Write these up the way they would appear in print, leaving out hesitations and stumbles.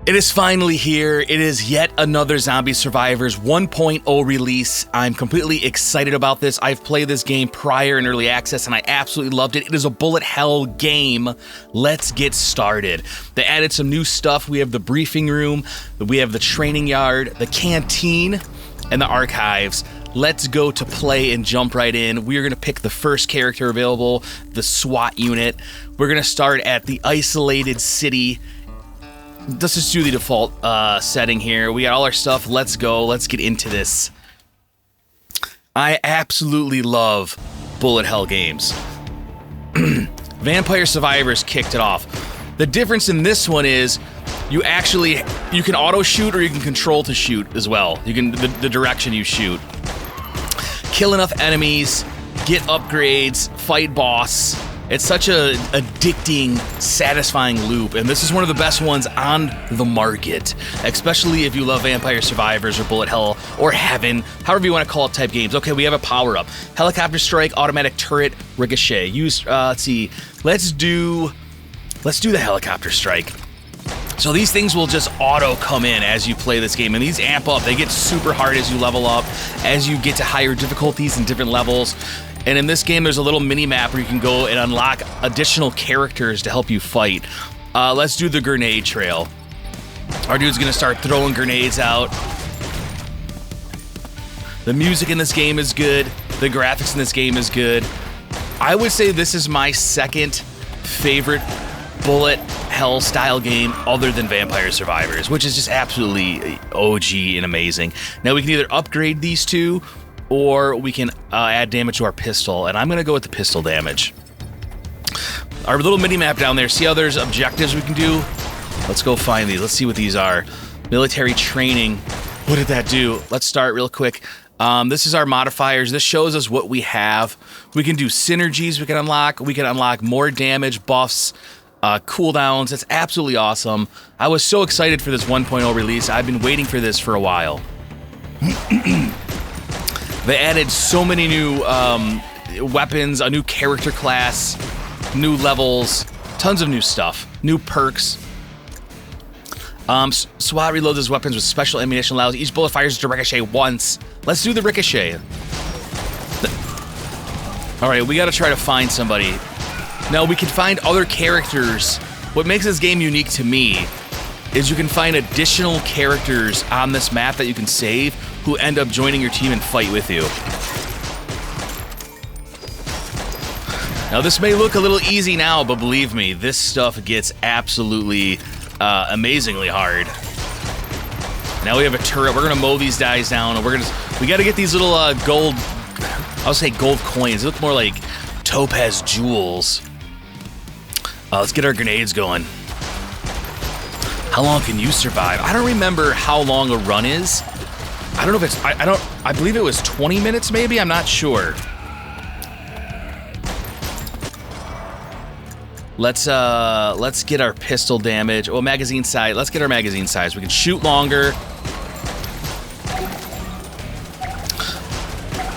It is finally here. It is yet another Zombie Survivors 1.0 release. I'm completely excited about this. I've played this game prior in early access and I absolutely loved it. It is a bullet hell game. Let's get started. They added some new stuff. We have the briefing room, we have the training yard, the canteen, and the archives. Let's go to play and jump right in. We are going to pick the first character available, the SWAT unit. We're going to start at the isolated city. Let's just do the default setting here. We got all our stuff. Let's go. Let's get into this. I absolutely love bullet hell games. Vampire Survivors kicked it off. The difference in this one is you can auto shoot or you can control to shoot as well. You can the direction you shoot. Kill enough enemies, get upgrades, fight boss. It's such a addicting, satisfying loop, and this is one of the best ones on the market, especially if you love Vampire Survivors or Bullet Hell or Heaven, however you want to call it type games. Okay, we have a power-up. Helicopter Strike, Automatic Turret, Ricochet. Let's do the Helicopter Strike. So these things will just auto come in as you play this game, and these amp up. They get super hard as you level up, as you get to higher difficulties and different levels. And in this game, there's a little mini-map where you can go and unlock additional characters to help you fight. Let's do the grenade trail. Our dude's gonna start throwing grenades out. The music in this game is good. The graphics in this game is good. I would say this is my second favorite bullet hell style game other than Vampire Survivors, which is just absolutely OG and amazing. Now we can either upgrade these two or we can add damage to our pistol, and I'm gonna go with the pistol damage. Our little mini-map down there, see how there's objectives we can do? Let's go find these. Let's see what these are. Military training. What did that do? Let's start real quick. This is our modifiers. This shows us what we have. We can do synergies we can unlock. We can unlock more damage, buffs, cooldowns. It's absolutely awesome. I was so excited for this 1.0 release. I've been waiting for this for a while. They added so many new weapons, a new character class, new levels, tons of new stuff, new perks. SWAT reloads his weapons with special ammunition, allows each bullet fires to ricochet once. Let's do the ricochet. All right, we got to try to find somebody. Now, we can find other characters. What makes this game unique to me is you can find additional characters on this map that you can save who end up joining your team and fight with you. Now, this may look a little easy now, but believe me, this stuff gets absolutely amazingly hard. Now we have a turret. We're gonna mow these guys down, and we gotta get these little gold, I'll say gold coins. They look more like topaz jewels. Let's get our grenades going. How long can you survive? I don't remember how long a run is. I don't know if it's, I believe it was 20 minutes maybe, I'm not sure. Let's get our pistol damage. Oh, magazine size. Let's get our magazine size. We can shoot longer.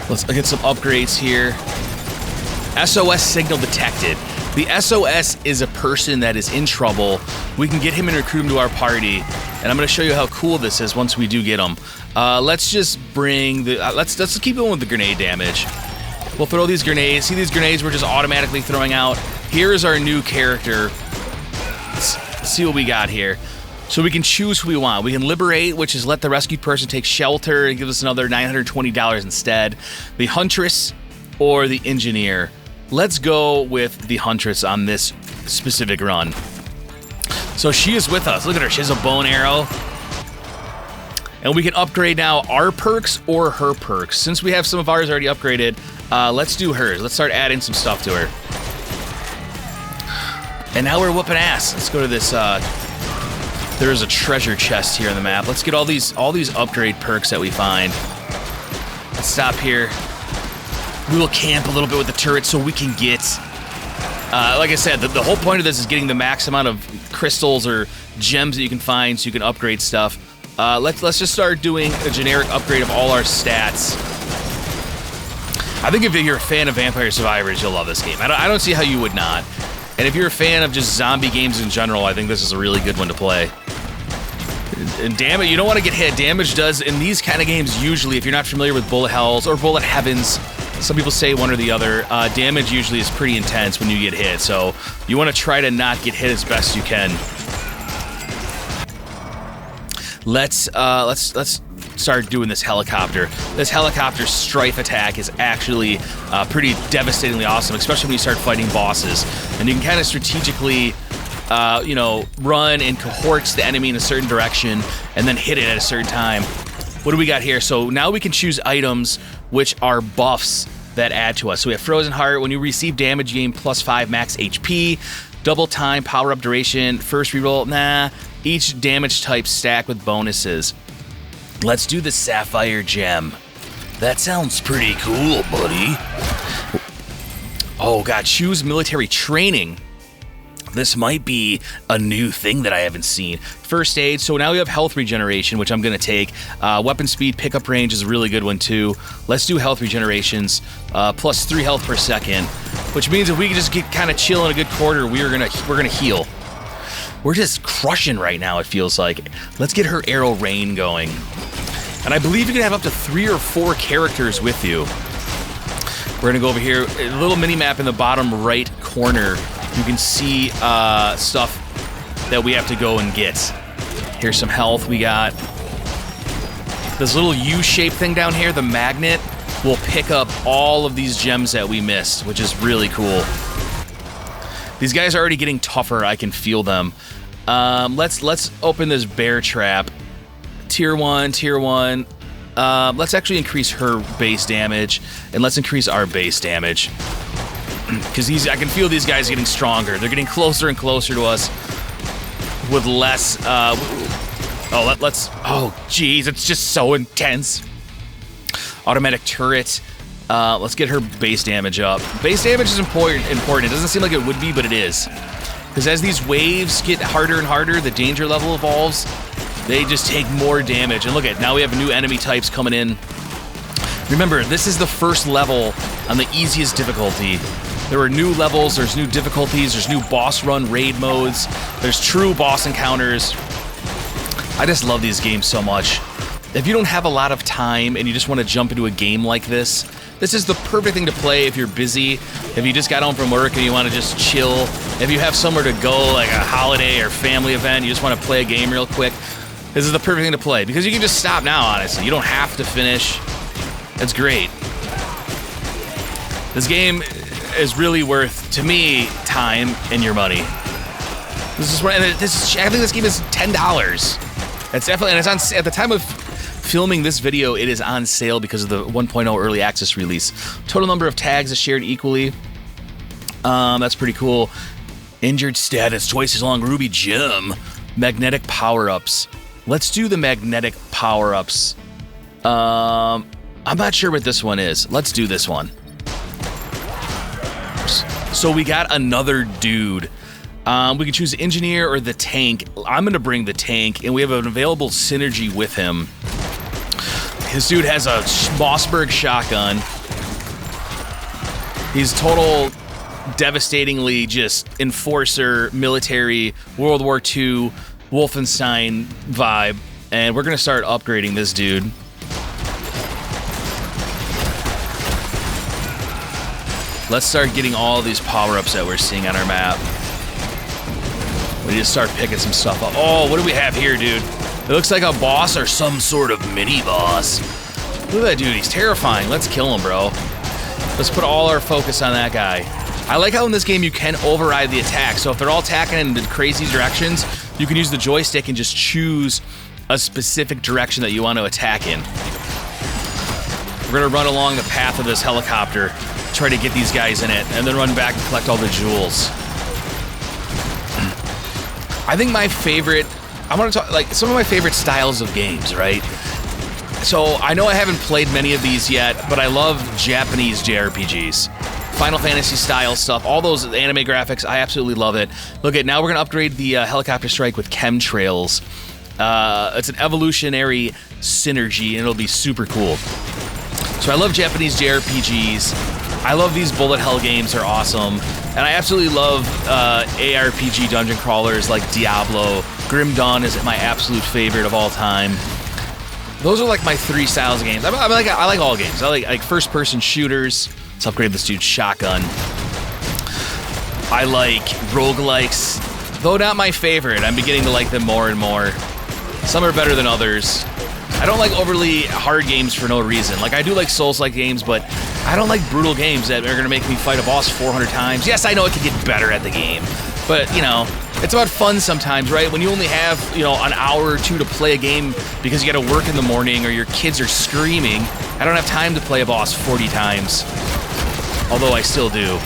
Let's get some upgrades here. SOS signal detected. The SOS is a person that is in trouble. We can get him and recruit him to our party, and I'm going to show you how cool this is once we do get him. Let's just bring the... let's keep going with the grenade damage. We'll throw these grenades. See these grenades we're just automatically throwing out? Here is our new character. Let's see what we got here. So we can choose who we want. We can liberate, which is let the rescued person take shelter and give us another $920 instead. The Huntress or the Engineer. Let's go with the Huntress on this specific run. So she is with us. Look at her. She has a bow and arrow. And we can upgrade now our perks or her perks. Since we have some of ours already upgraded, let's do hers. Let's start adding some stuff to her. And now we're whooping ass. Let's go to this, there is a treasure chest here on the map. Let's get all these upgrade perks that we find. Let's stop here. We will camp a little bit with the turret so we can get, like I said, the whole point of this is getting the max amount of crystals or gems that you can find so you can upgrade stuff. Let's just start doing a generic upgrade of all our stats. I think if you're a fan of Vampire Survivors, you'll love this game. I don't see how you would not. And if you're a fan of just zombie games in general, I think this is a really good one to play. And damn it, you don't want to get hit. Damage does, in these kind of games, usually, if you're not familiar with bullet hells or bullet heavens, some people say one or the other, damage usually is pretty intense when you get hit, so you want to try to not get hit as best you can. Let's start doing this helicopter. This helicopter strife attack is actually pretty devastatingly awesome, especially when you start fighting bosses. And you can kind of strategically, you know, run and cohorts the enemy in a certain direction and then hit it at a certain time. What do we got here? So now we can choose items which are buffs that add to us. So we have Frozen Heart. When you receive damage, you gain +5 max HP. Double time, power-up duration, first reroll. Nah. Each damage type stack with bonuses. Let's do the Sapphire Gem. That sounds pretty cool, buddy. Oh god, choose military training. This might be a new thing that I haven't seen. First aid, so now we have health regeneration, which I'm gonna take. Weapon speed, pickup range is a really good one too. Let's do health regenerations, +3 health per second, which means if we can just get kind of chill in a good quarter, we're gonna heal. We're just crushing right now, it feels like. Let's get her arrow rain going. And I believe you can have up to 3 or 4 characters with you. We're gonna go over here, a little mini map in the bottom right corner. You can see stuff that we have to go and get. Here's some health we got. This little U-shaped thing down here, the magnet, will pick up all of these gems that we missed, which is really cool. These guys are already getting tougher, I can feel them. Let's open this bear trap. Tier 1, Tier 1. Let's actually increase her base damage, and let's increase our base damage. Because I can feel these guys getting stronger. They're getting closer and closer to us with less, oh, geez, it's just so intense. Automatic turret. Let's get her base damage up. Base damage is important. It doesn't seem like it would be, but it is. Because as these waves get harder and harder, the danger level evolves. They just take more damage. And look at, now we have new enemy types coming in. Remember, this is the first level on the easiest difficulty. There are new levels, there's new difficulties, there's new boss run raid modes, there's true boss encounters. I just love these games so much. If you don't have a lot of time and you just want to jump into a game like this is the perfect thing to play if you're busy, if you just got home from work and you want to just chill, if you have somewhere to go, like a holiday or family event, you just want to play a game real quick. This is the perfect thing to play, because you can just stop now, honestly. You don't have to finish. It's great. This game is really worth, to me, time and your money. This is I think this game is $10. It's definitely, and it's on at the time of filming this video, it is on sale because of the 1.0 early access release. Total number of tags is shared equally. That's pretty cool. Injured status, twice as long. Ruby gem. Magnetic power-ups. Let's do the magnetic power-ups. I'm not sure what this one is. Let's do this one. So we got another dude. We can choose engineer or the tank. I'm gonna bring the tank, and we have an available synergy with him. This dude has a Mossberg shotgun. He's total, devastatingly just enforcer, military, World War II, Wolfenstein vibe, and we're gonna start upgrading this dude. Let's start getting all these power-ups that we're seeing on our map. We just start picking some stuff up. Oh, what do we have here, dude? It looks like a boss or some sort of mini-boss. Look at that dude, he's terrifying. Let's kill him, bro. Let's put all our focus on that guy. I like how in this game you can override the attack. So if they're all attacking in the crazy directions, you can use the joystick and just choose a specific direction that you want to attack in. We're gonna run along the path of this helicopter, try to get these guys in it, and then run back and collect all the jewels. I think my favorite, I want to talk, like, some of my favorite styles of games, right? So, I know I haven't played many of these yet, but I love Japanese JRPGs. Final Fantasy style stuff, all those anime graphics, I absolutely love it. Look at, now we're gonna upgrade the helicopter strike with chemtrails. It's an evolutionary synergy, and it'll be super cool. So I love Japanese JRPGs. I love these bullet hell games, they're awesome. And I absolutely love ARPG dungeon crawlers like Diablo Grim Dawn is my absolute favorite of all time. Those are like my 3 styles of games. I like all games. I like first-person shooters. Let's upgrade this dude's shotgun. I like roguelikes, though not my favorite. I'm beginning to like them more and more. Some are better than others. I don't like overly hard games for no reason. Like, I do like Souls-like games, but I don't like brutal games that are going to make me fight a boss 400 times. Yes, I know it can get better at the game, but, you know, it's about fun sometimes, right? When you only have, you know, an hour or two to play a game because you got to work in the morning or your kids are screaming, I don't have time to play a boss 40 times. Although I still do.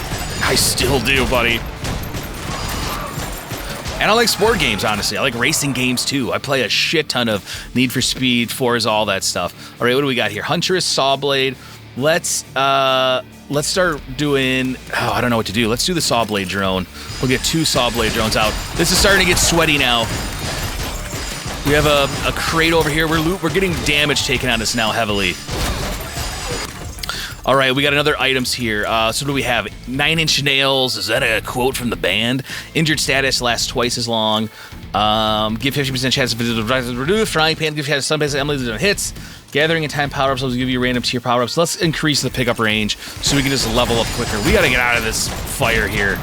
I still do, buddy. And I like sport games, honestly. I like racing games, too. I play a shit ton of Need for Speed, Forza, all that stuff. All right, what do we got here? Huntress, Sawblade. Let's start doing... Oh, I don't know what to do. Let's do the Sawblade drone. We'll get 2 Sawblade drones out. This is starting to get sweaty now. We have a crate over here. We're getting damage taken on us now heavily. All right, we got another items here. So what do we have? 9-inch nails. Is that a quote from the band? Injured status lasts twice as long. Give 50% chance of reduce. Frying pan. Give chance some hits. Gathering in time power-ups will give you random tier power-ups. Let's increase the pickup range so we can just level up quicker. We got to get out of this fire here.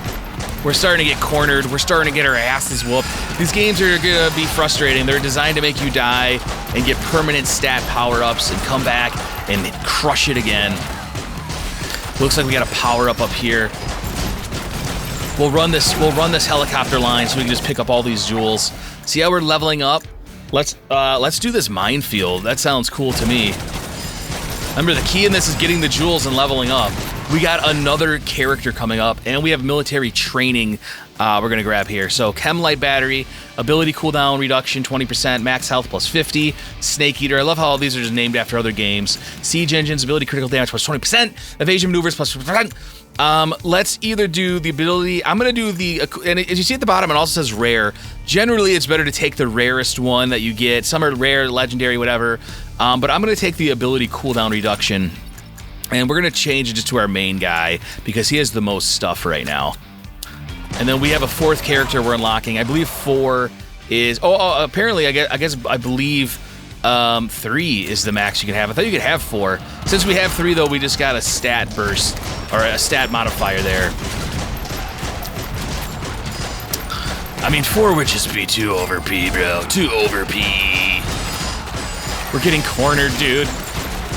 We're starting to get cornered. We're starting to get our asses whooped. These games are going to be frustrating. They're designed to make you die and get permanent stat power-ups and come back and crush it again. Looks like we got a power up here. We'll run this helicopter line so we can just pick up all these jewels. See how we're leveling up? Let's do this minefield. That sounds cool to me. Remember, the key in this is getting the jewels and leveling up. We got another character coming up, and we have military training we're going to grab here. So, Chem Light Battery, ability cooldown reduction 20%, max health plus 50, Snake Eater. I love how all these are just named after other games. Siege Engines, ability critical damage plus 20%, evasion maneuvers plus 50%. Let's either do the ability... I'm going to do the... And as you see at the bottom, it also says rare. Generally, it's better to take the rarest one that you get. Some are rare, legendary, whatever. But I'm going to take the ability cooldown reduction. And we're going to change it just to our main guy because he has the most stuff right now. And then we have a 4th character we're unlocking. I believe 4 is... apparently, I believe 3 is the max you can have. I thought you could have 4. Since we have 3, though, we just got a stat burst, or a stat modifier there. I mean, 4 would just be too over P, bro. Too over P. We're getting cornered, dude.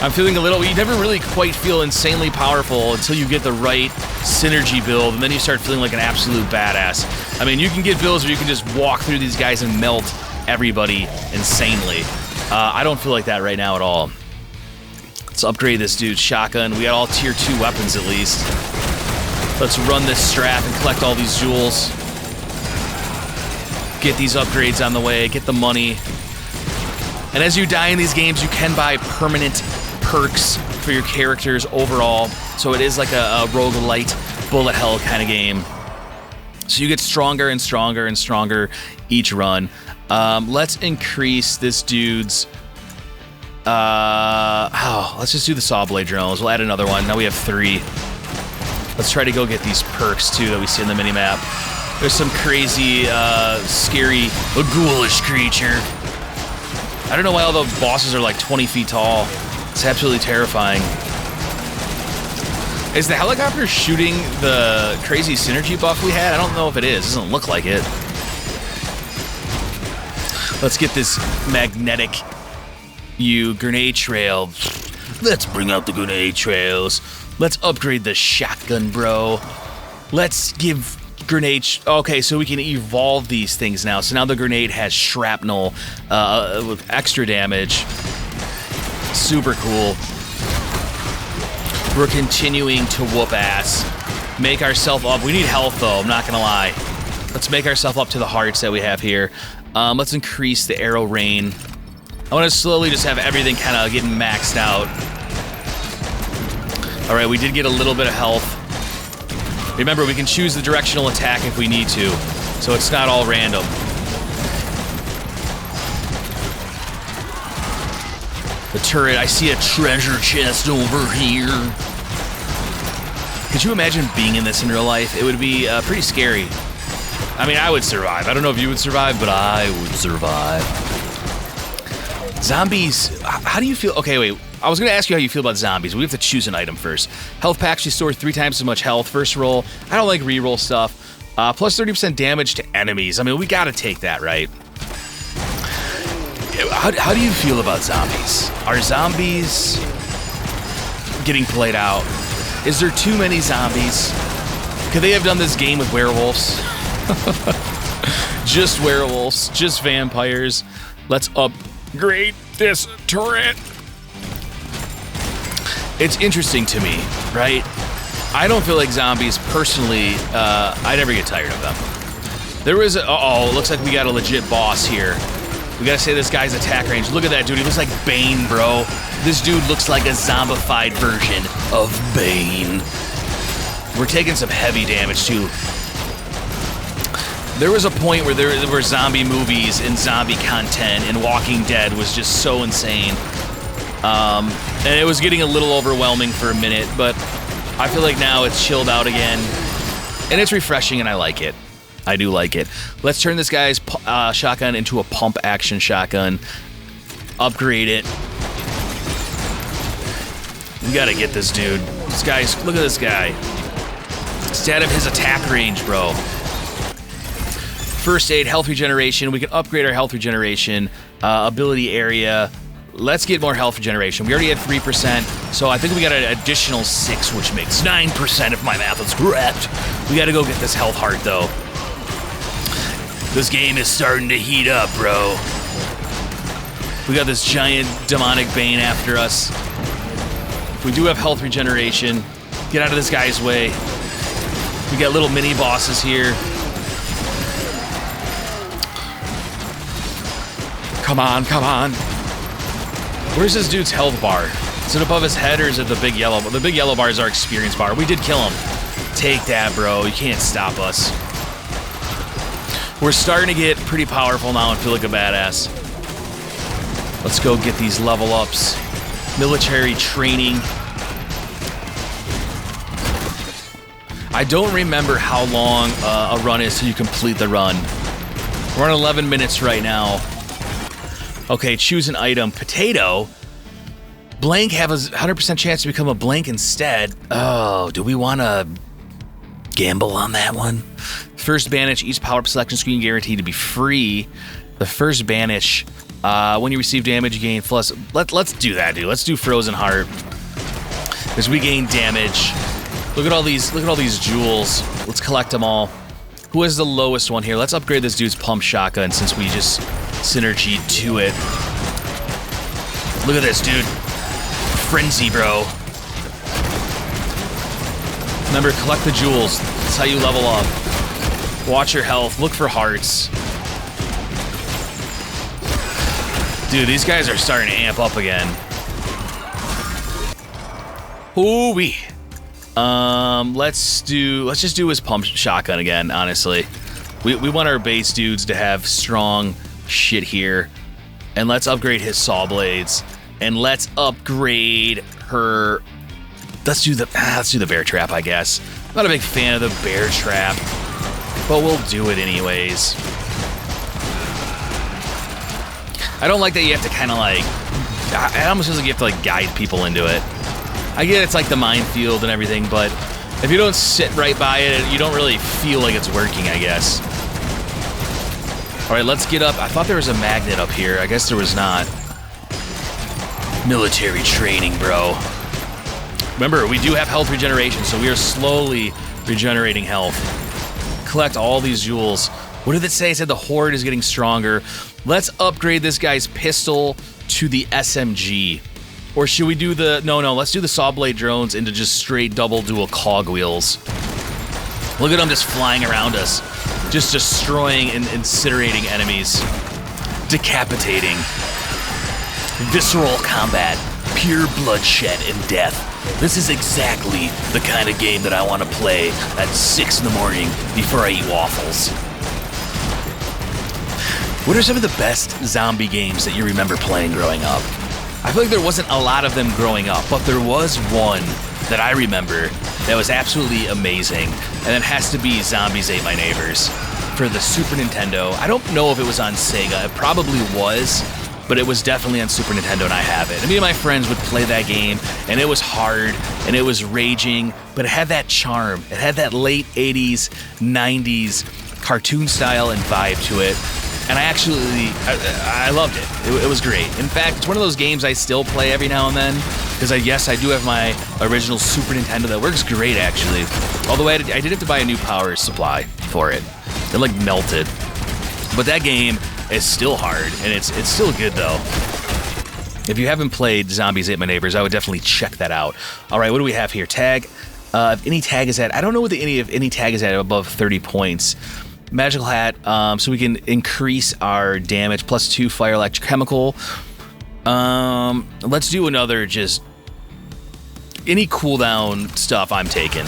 I'm feeling a little... You never really quite feel insanely powerful until you get the right synergy build, and then you start feeling like an absolute badass. I mean, you can get builds where you can just walk through these guys and melt everybody insanely. I don't feel like that right now at all. Let's upgrade this dude's shotgun. We got all tier 2 weapons at least. Let's run this strap and collect all these jewels. Get these upgrades on the way, get the money. And as you die in these games, you can buy permanent perks for your characters overall. So it is like a roguelite, bullet hell kind of game. So you get stronger and stronger and stronger each run. Let's increase this dude's... let's just do the Sawblade drones. We'll add another one. Now we have 3. Let's try to go get these perks, too, that we see in the minimap. There's some crazy, scary, ghoulish creature. I don't know why all the bosses are like 20 feet tall. It's absolutely terrifying. Is the helicopter shooting the crazy synergy buff we had? I don't know if it is. It doesn't look like it. Let's get this magnetic grenade trail. Let's bring out the grenade trails. Let's upgrade the shotgun, bro. Let's give grenade... Okay, so we can evolve these things now. So now the grenade has shrapnel with extra damage. Super cool. We're continuing to whoop ass. Make ourselves up. We need health, though. I'm not gonna lie. Let's make ourselves up to the hearts that we have here. Let's increase the arrow rain. I want to slowly just have everything kind of getting maxed out. All right, we did get a little bit of health. Remember, we can choose the directional attack if we need to, so it's not all random. The turret, I see a treasure chest over here. Could you imagine being in this in real life? It would be pretty scary. I mean, I would survive. I don't know if you would survive, but I would survive. Zombies, how do you feel? Okay, wait. I was going to ask you how you feel about zombies. We have to choose an item first. Health packs restore 3 times as much health. First roll. I don't like reroll stuff. Plus 30% damage to enemies. I mean, we got to take that, right? How do you feel about zombies? Are zombies getting played out? Is there too many zombies? Could they have done this game with werewolves? Just werewolves, just vampires. Let's upgrade this turret. It's interesting to me, right? I don't feel like zombies, personally, I never get tired of them. There was looks like we got a legit boss here. We gotta say this guy's attack range. Look at that dude, he looks like Bane, bro. This dude looks like a zombified version of Bane. We're taking some heavy damage too. There was a point where there were zombie movies and zombie content, and Walking Dead was just so insane. And it was getting a little overwhelming for a minute, but I feel like now it's chilled out again. And it's refreshing, and I like it. I do like it. Let's turn this guy's shotgun into a pump action shotgun. Upgrade it. We gotta get this dude. This guy's, look at this guy. Instead of his attack range, bro. First aid, health regeneration. We can upgrade our health regeneration. Ability area. Let's get more health regeneration. We already had 3%, so I think we got an additional 6, which makes 9% if my math is correct. We gotta go get this health heart, though. This game is starting to heat up, bro. We got this giant demonic Bane after us. We do have health regeneration. Get out of this guy's way. We got little mini bosses here. Come on, come on. Where's this dude's health bar? Is it above his head or is it the big yellow? The big yellow bar is our experience bar. We did kill him. Take that, bro. You can't stop us. We're starting to get pretty powerful now and feel like a badass. Let's go get these level ups. Military training. I don't remember how long a run is till you complete the run. We're on 11 minutes right now. Okay, choose an item. Potato. Blank have a 100% chance to become a blank instead. Oh, do we want to gamble on that one? First banish, each power-up selection screen guaranteed to be free. The first banish, when you receive damage, you gain plus. Let's do that, dude. Let's do Frozen Heart. Because we gain damage. Look at all these jewels. Let's collect them all. Who has the lowest one here? Let's upgrade this dude's pump shotgun since we just synergied to it. Look at this, dude. Frenzy, bro. Remember, collect the jewels. That's how you level up. Watch your health. Look for hearts. Dude, these guys are starting to amp up again. Ooh-wee. Let's just do his pump shotgun again, honestly. We want our base dudes to have strong shit here. And let's upgrade his saw blades. And let's upgrade her. Let's do the bear trap, I guess. I'm not a big fan of the bear trap, but we'll do it anyways. I don't like that you have to kind of like, it almost feels like you have to like guide people into it. I get it's like the minefield and everything, but if you don't sit right by it, you don't really feel like it's working, I guess. All right, let's get up. I thought there was a magnet up here. I guess there was not. Military training, bro. Remember, we do have health regeneration, so we are slowly regenerating health. Collect all these jewels. What did it say? It said the horde is getting stronger. Let's upgrade this guy's pistol to the SMG. Or should we do the... No, let's do the saw blade drones into just straight double dual cogwheels. Look at them just flying around us. Just destroying and incinerating enemies. Decapitating. Visceral combat. Pure bloodshed and death. This is exactly the kind of game that I want to play at 6 in the morning before I eat waffles. What are some of the best zombie games that you remember playing growing up? I feel like there wasn't a lot of them growing up, but there was one that I remember that was absolutely amazing, and it has to be Zombies Ate My Neighbors. for the Super Nintendo. I don't know if it was on Sega. It probably was, but it was definitely on Super Nintendo, and I have it. And me and my friends would play that game, and it was hard, and it was raging, but it had that charm. It had that late 80s, 90s cartoon style and vibe to it. And I loved it. It was great. In fact, it's one of those games I still play every now and then, because I do have my original Super Nintendo that works great, actually. Although I did have to buy a new power supply for it. It like melted. But that game is still hard, and it's still good though. If you haven't played Zombies Ate My Neighbors, I would definitely check that out. All right, what do we have here? Tag. If any tag is at, I don't know what any tag is at above 30 points. Magical Hat, so we can increase our damage, +2 fire electrochemical. Let's do another, just any cooldown stuff I'm taking.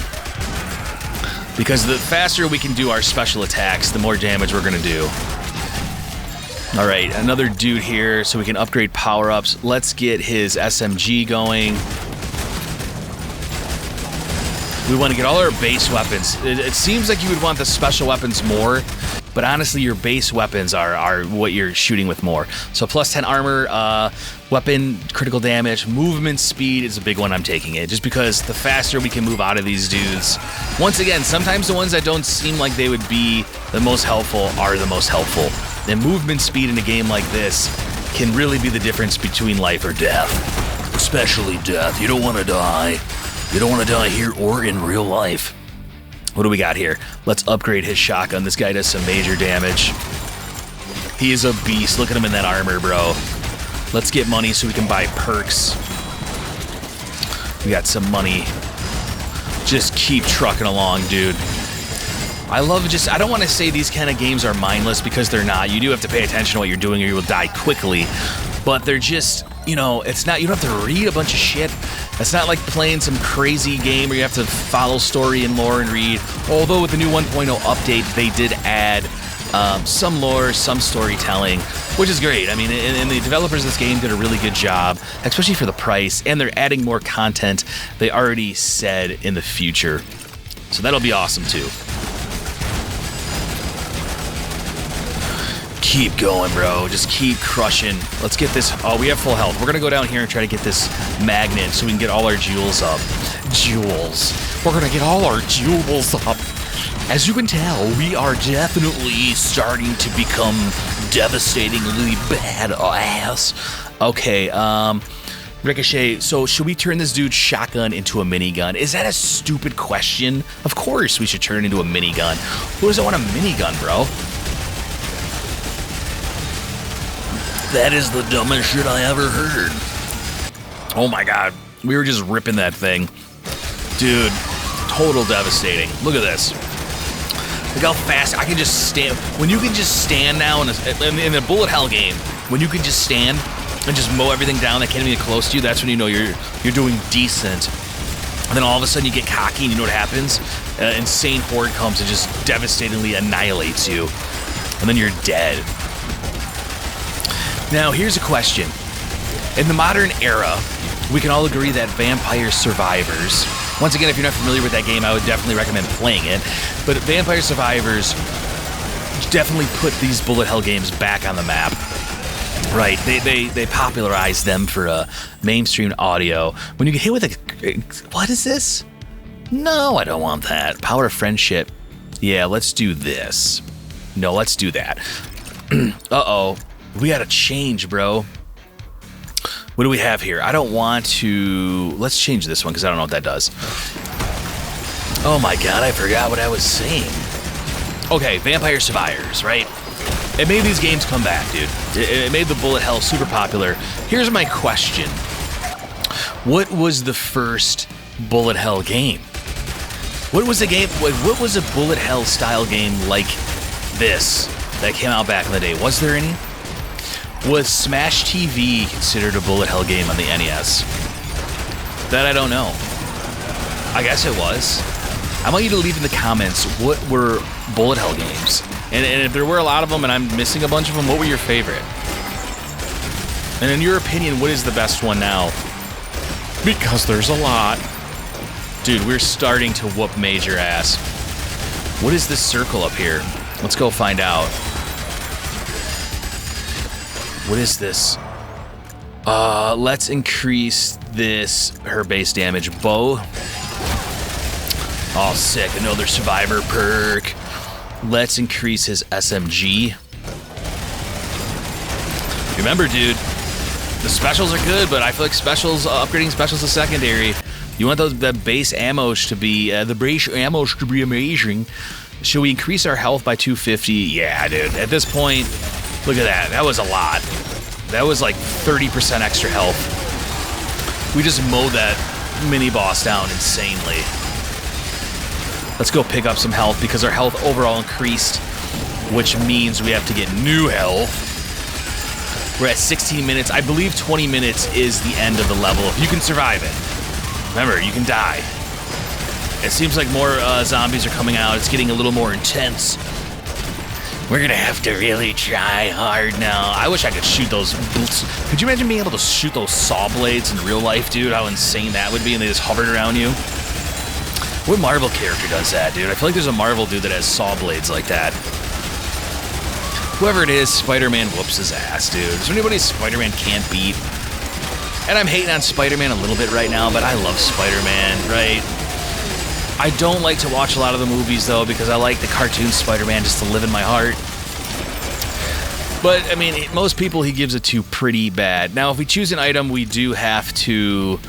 Because the faster we can do our special attacks, the more damage we're gonna do. All right, another dude here, so we can upgrade power-ups. Let's get his SMG going. We want to get all our base weapons. It seems like you would want the special weapons more, but honestly, your base weapons are what you're shooting with more. So +10 armor, weapon, critical damage, movement speed is a big one I'm taking it, just because the faster we can move out of these dudes. Once again, sometimes the ones that don't seem like they would be the most helpful are the most helpful. And movement speed in a game like this can really be the difference between life or death. Especially death. You don't want to die. You don't want to die here or in real life. What do we got here? Let's upgrade his shotgun. This guy does some major damage. He is a beast. Look at him in that armor, bro. Let's get money so we can buy perks. We got some money. Just keep trucking along, dude. I don't want to say these kind of games are mindless, because they're not. You do have to pay attention to what you're doing or you will die quickly. But they're just, it's not, you don't have to read a bunch of shit. It's not like playing some crazy game where you have to follow story and lore and read. Although with the new 1.0 update, they did add some lore, some storytelling, which is great. I mean, and the developers of this game did a really good job, especially for the price, and they're adding more content they already said in the future. So that'll be awesome too. Keep going, bro. Just keep crushing. Let's get this. Oh, we have full health. We're going to go down here and try to get this magnet so we can get all our jewels up. Jewels. We're going to get all our jewels up. As you can tell, we are definitely starting to become devastatingly badass. Okay, Ricochet, so should we turn this dude's shotgun into a minigun? Is that a stupid question? Of course we should turn it into a minigun. Who doesn't want a minigun, bro? That is the dumbest shit I ever heard. Oh my god. We were just ripping that thing. Dude, total devastating. Look at this. Look how fast I can just stand. When you can just stand now in a bullet hell game, when you can just stand and just mow everything down that can't even get close to you, that's when you know you're doing decent. And then all of a sudden you get cocky and you know what happens? Insane horde comes and just devastatingly annihilates you. And then you're dead. Now, here's a question. In the modern era, we can all agree that Vampire Survivors, once again, if you're not familiar with that game, I would definitely recommend playing it, but Vampire Survivors definitely put these bullet hell games back on the map. Right, they popularized them for mainstream audio. When you get hit with a... What is this? No, I don't want that. Power of Friendship. Yeah, let's do this. No, let's do that. Uh-oh. We gotta change, bro. What do we have here? I don't want to... Let's change this one, because I don't know what that does. Oh my god, I forgot what I was saying. Okay, Vampire Survivors, right? It made these games come back, dude. It made the bullet hell super popular. Here's my question. What was the first bullet hell game? What was a game... What was a bullet hell style game like this that came out back in the day? Was there any? Was Smash TV considered a bullet hell game on the NES? That I don't know. I guess it was. I want you to leave in the comments what were bullet hell games. And if there were a lot of them and I'm missing a bunch of them, what were your favorite? And in your opinion, what is the best one now? Because there's a lot. Dude, we're starting to whoop major ass. What is this circle up here? Let's go find out. What is this? Let's increase her base damage. Bow. Oh, sick. Another survivor perk. Let's increase his SMG. Remember, dude, the specials are good, but I feel like upgrading specials is secondary. You want the base ammo to be amazing. Should we increase our health by 250? Yeah, dude. At this point, look at that. That was a lot. That was like 30% extra health. We just mowed that mini boss down insanely. Let's go pick up some health because our health overall increased, which means we have to get new health. We're at 16 minutes. I believe 20 minutes is the end of the level if you can survive it. Remember, you can die. It seems like more zombies are coming out. It's getting a little more intense. We're gonna have to really try hard now. I wish I could shoot those bolts. Could you imagine being able to shoot those saw blades in real life, dude? How insane that would be, and they just hovered around you. What Marvel character does that, dude? I feel like there's a Marvel dude that has saw blades like that. Whoever it is, Spider-Man whoops his ass, dude. Is there anybody Spider-Man can't beat? And I'm hating on Spider-Man a little bit right now, but I love Spider-Man, right? I don't like to watch a lot of the movies, though, because I like the cartoon Spider-Man just to live in my heart. But, I mean, most people he gives it to pretty bad. Now, if we choose an item, we do have to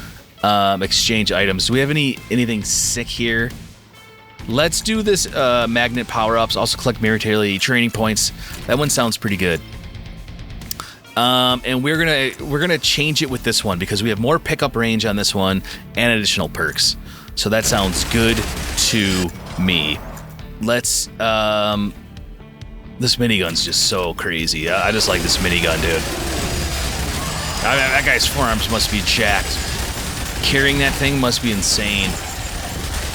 exchange items. Do we have anything sick here? Let's do this magnet power-ups. Also collect militarily training points. That one sounds pretty good. And we're gonna change it with this one because we have more pickup range on this one and additional perks. So that sounds good to me. Let's this minigun's just so crazy. I just like this minigun, dude. That guy's forearms must be jacked. Carrying that thing must be insane.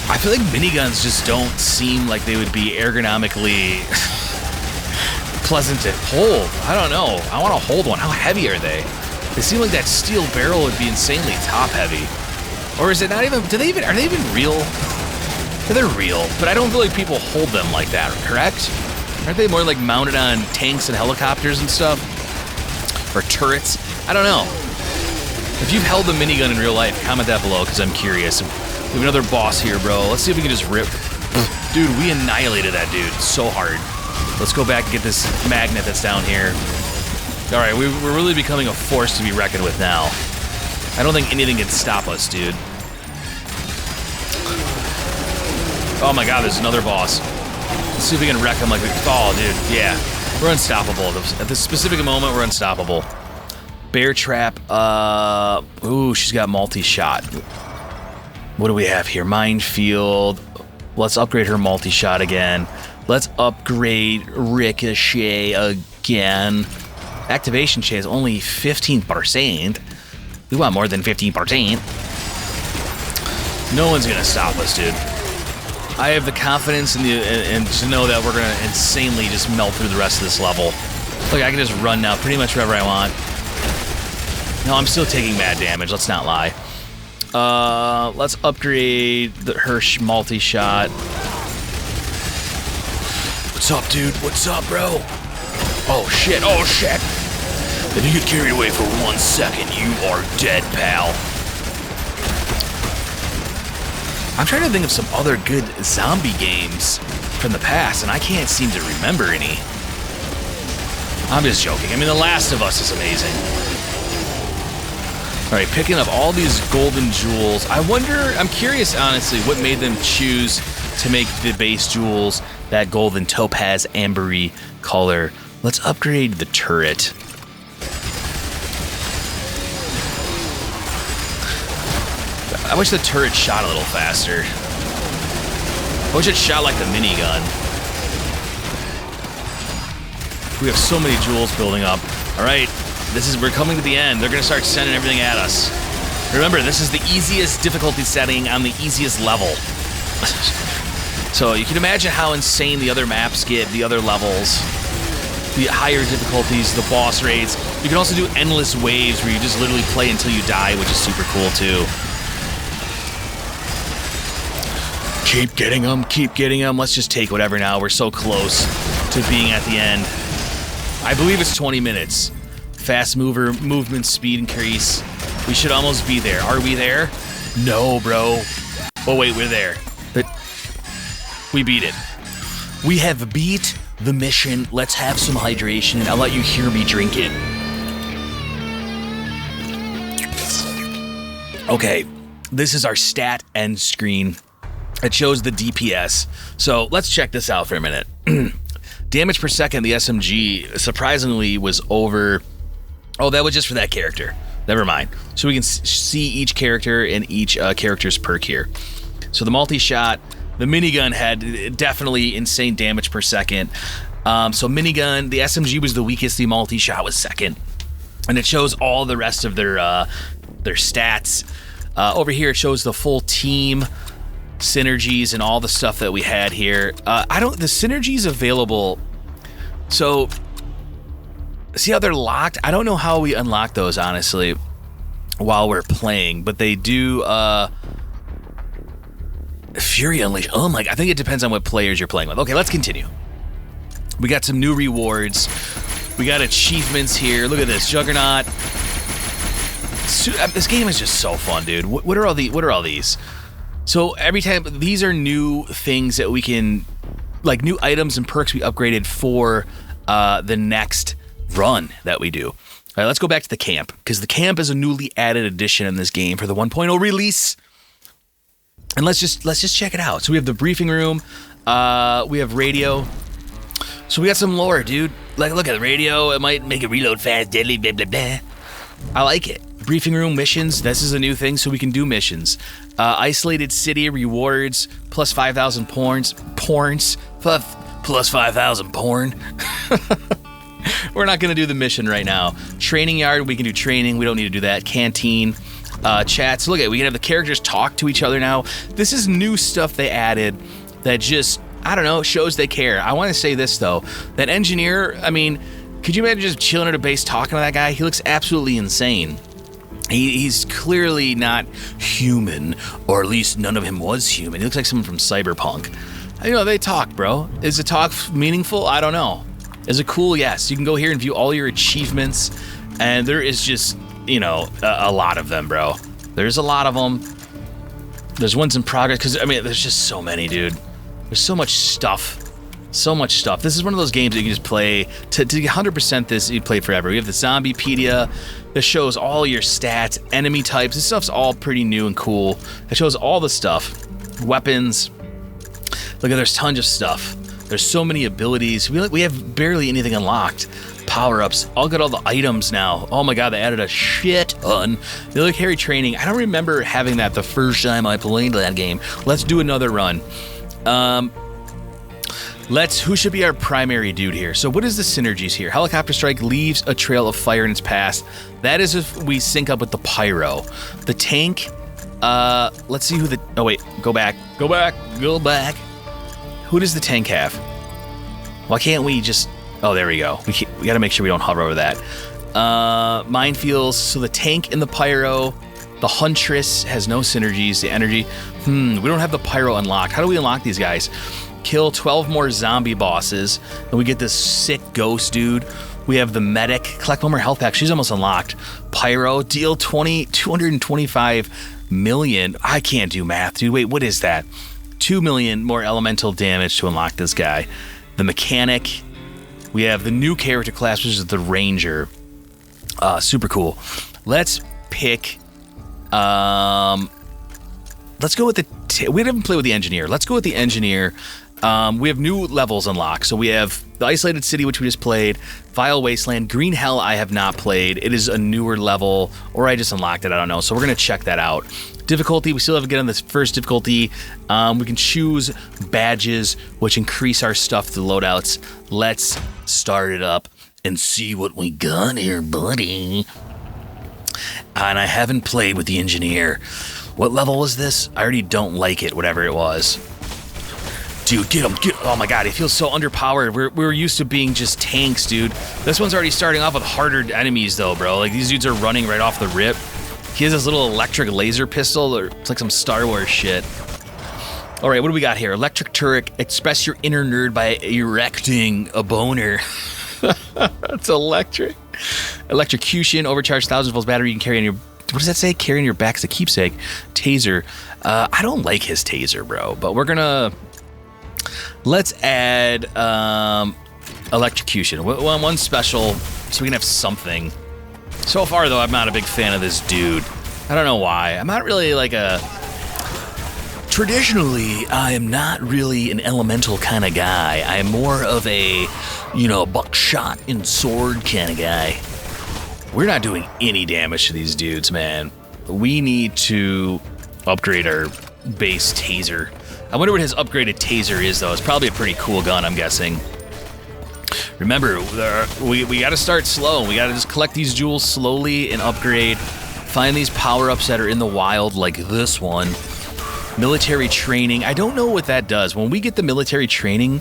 I feel like miniguns just don't seem like they would be ergonomically pleasant to hold. I don't know. I want to hold one. How heavy are they? They seem like that steel barrel would be insanely top heavy. Or is it not even, are they even real? Yeah, they're real, but I don't feel like people hold them like that, correct? Aren't they more like mounted on tanks and helicopters and stuff? Or turrets? I don't know. If you've held a minigun in real life, comment that below because I'm curious. We have another boss here, bro. Let's see if we can just rip. Dude, we annihilated that dude so hard. Let's go back and get this magnet that's down here. All right, we're really becoming a force to be reckoned with now. I don't think anything can stop us, dude. Oh my god, there's another boss. Let's see if we can wreck him like we... Oh, dude, yeah. We're unstoppable. At this specific moment, we're unstoppable. Bear trap. Ooh, she's got multi-shot. What do we have here? Minefield. Let's upgrade her multi-shot again. Let's upgrade Ricochet again. Activation chance only 15%. We want more than 15%. No one's gonna stop us, dude. I have the confidence and to know that we're gonna insanely just melt through the rest of this level. Look, I can just run now pretty much wherever I want. No, I'm still taking mad damage, let's not lie. Let's upgrade her multi-shot. What's up, dude? What's up, bro? Oh, shit. Oh, shit. If you get carried away for 1 second, you are dead, pal. I'm trying to think of some other good zombie games from the past, and I can't seem to remember any. I'm just joking. I mean, The Last of Us is amazing. All right, picking up all these golden jewels. I'm curious, honestly, what made them choose to make the base jewels that golden topaz ambery color. Let's upgrade the turret. I wish the turret shot a little faster. I wish it shot like the minigun. We have so many jewels building up. All right. We're coming to the end. They're gonna start sending everything at us. Remember, this is the easiest difficulty setting on the easiest level. So you can imagine how insane the other maps get, the other levels, the higher difficulties, the boss raids. You can also do endless waves where you just literally play until you die, which is super cool too. Keep getting them, keep getting them. Let's just take whatever now. We're so close. to being at the end. I believe it's 20 minutes. Fast mover, movement speed increase. We should almost be there. Are we there? No, bro. Oh, wait, we're there. But we beat it. We have beat the mission. Let's have some hydration, and I'll let you hear me drink it. Okay, this is our stat end screen. It shows the DPS. So let's check this out for a minute. Damage per second, the SMG, surprisingly, was over... Oh, that was just for that character. Never mind. So we can see each character and each character's perk here. So the multi-shot, the minigun had definitely insane damage per second. So minigun, the SMG was the weakest, the multi-shot was second. And it shows all the rest of their stats. Over here it shows the full team, synergies, and all the stuff that we had here. The synergies available, so see how they're locked? I don't know how we unlock those, honestly, while we're playing, but they do. Fury Unleashed. Oh my, I think it depends on what players you're playing with. Okay, let's continue. We got some new rewards. We got achievements here. Look at this, Juggernaut. This game is just so fun, dude. What are all these? So every time, these are new things that we can, like new items and perks we upgraded for the next run that we do. All right, let's go back to the camp, because the camp is a newly added addition in this game for the 1.0 release. And let's just check it out. So we have the briefing room, we have radio. So we got some lore, dude. Like, look at the radio. It might make it reload fast, deadly, blah blah blah. I like it. Briefing room missions. This is a new thing, so we can do missions. Isolated city rewards plus 5,000 plus 5,000 porn. We're not gonna do the mission right now. Training yard. We can do training. We don't need to do that. Canteen. Chats. Look at it. We can have the characters talk to each other now. This is new stuff they added that just, I don't know, shows they care. I want to say this though. That engineer. I mean, could you imagine just chilling at a base talking to that guy? He looks absolutely insane. He's clearly not human, or at least none of him was human. He looks like someone from Cyberpunk. You know, they talk, bro. Is the talk meaningful? I don't know. Is it cool? Yes. You can go here and view all your achievements, and there is just, you know, a lot of them, bro. There's a lot of them. There's ones in progress, because, I mean, there's just so many, dude. There's so much stuff. So much stuff. This is one of those games that you can just play. To 100% this, you play forever. We have the Zombiepedia. This shows all your stats, enemy types. This stuff's all pretty new and cool. It shows all the stuff. Weapons. Look at, there's tons of stuff. There's so many abilities. We have barely anything unlocked. Power-ups. I'll get all the items now. Oh my god, they added a shit ton. Military training. I don't remember having that the first time I played that game. Let's do another run. Who should be our primary dude here? So what is the synergies here? Helicopter strike leaves a trail of fire in its path. That is if we sync up with the pyro. The tank, let's see who the, oh wait, go back. Who does the tank have? Why can't we just, oh, there we go. We gotta make sure we don't hover over that. Minefields, so the tank and the pyro. The Huntress has no synergies, the energy. We don't have the pyro unlocked. How do we unlock these guys? Kill 12 more zombie bosses, and we get this sick ghost dude. We have the medic, collect one more health pack. She's almost unlocked. Pyro, deal 225 million. I can't do math, dude. Wait, what is that? 2 million more elemental damage to unlock this guy. The mechanic. We have the new character class, which is the ranger. Super cool. Let's pick. Let's go with the. We didn't play with the engineer. Let's go with the engineer. We have new levels unlocked. So we have the Isolated City, which we just played, Vile Wasteland, Green Hell I have not played. It is a newer level, or I just unlocked it, I don't know. So we're going to check that out. Difficulty, we still have to get on this first difficulty. We can choose badges, which increase our stuff to loadouts. Let's start it up and see what we got here, buddy. And I haven't played with the engineer. What level was this? I already don't like it, whatever it was. Dude, get him, oh my god, it feels so underpowered. We're used to being just tanks, dude. This one's already starting off with harder enemies though, bro. Like, these dudes are running right off the rip. He has this little electric laser pistol, or it's like some Star Wars shit. All right, what do we got here? Electric turret. Express your inner nerd by erecting a boner. That's electric. Electrocution. Overcharged 1,000 volts battery you can carry in your... What does that say? Carry in your back as a keepsake. Taser. I don't like his taser, bro. But we're gonna... Let's add electrocution. One special so we can have something. So far, though, I'm not a big fan of this dude. I don't know why. I'm not really like a... Traditionally, I am not really an elemental kind of guy. I am more of a, you know, buckshot and sword kind of guy. We're not doing any damage to these dudes, man. We need to upgrade our base taser. I wonder what his upgraded taser is, though. It's probably a pretty cool gun, I'm guessing. Remember, we got to start slow. We got to just collect these jewels slowly and upgrade. Find these power-ups that are in the wild, like this one. Military training. I don't know what that does. When we get the military training,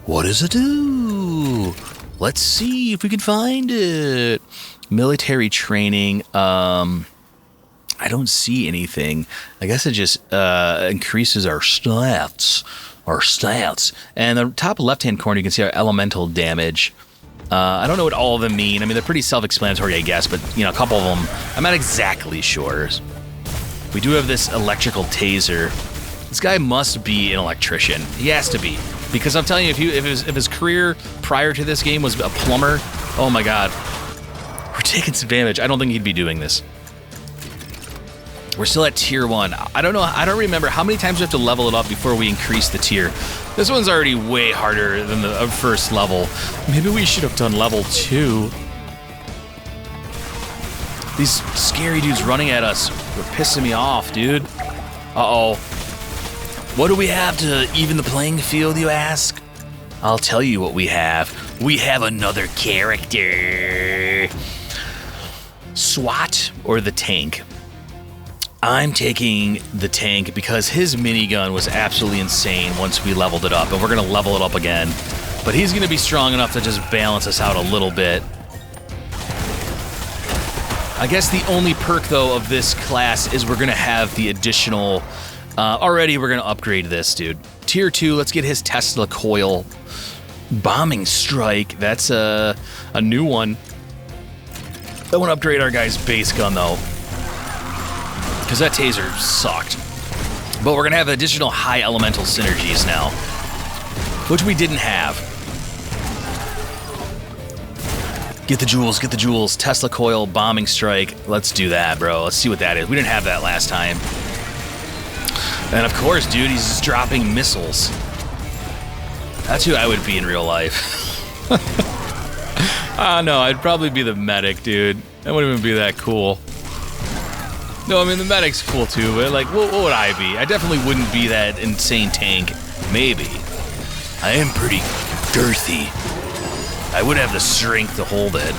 what does it do? Let's see if we can find it. Military training. I don't see anything. I guess it just increases our stats. And the top left-hand corner, you can see our elemental damage. I don't know what all of them mean. I mean, they're pretty self-explanatory, I guess, but, you know, a couple of them, I'm not exactly sure. We do have this electrical taser. This guy must be an electrician. He has to be. Because I'm telling you, if his career prior to this game was a plumber, oh my god. We're taking some damage. I don't think he'd be doing this. We're still at tier 1. I don't know. I don't remember how many times we have to level it up before we increase the tier. This one's already way harder than the first level. Maybe we should have done level 2. These scary dudes running at us are pissing me off, dude. Uh-oh. What do we have to even the playing field, you ask? I'll tell you what we have. We have another character. SWAT or the tank. I'm taking the tank because his minigun was absolutely insane once we leveled it up, and we're going to level it up again. But he's going to be strong enough to just balance us out a little bit. I guess the only perk, though, of this class is we're going to have the additional... already, we're going to upgrade this, dude. Tier 2, let's get his Tesla coil. Bombing strike, that's a new one. I want to upgrade our guy's base gun, though. Because that taser sucked. But we're going to have additional high elemental synergies now. Which we didn't have. Get the jewels, Tesla coil, bombing strike. Let's do that, bro. Let's see what that is. We didn't have that last time. And of course, dude, he's just dropping missiles. That's who I would be in real life. No, I'd probably be the medic, dude. That wouldn't even be that cool. No, I mean, the medic's cool too, but like, what would I be? I definitely wouldn't be that insane tank. Maybe. I am pretty girthy. I would have the strength to hold it.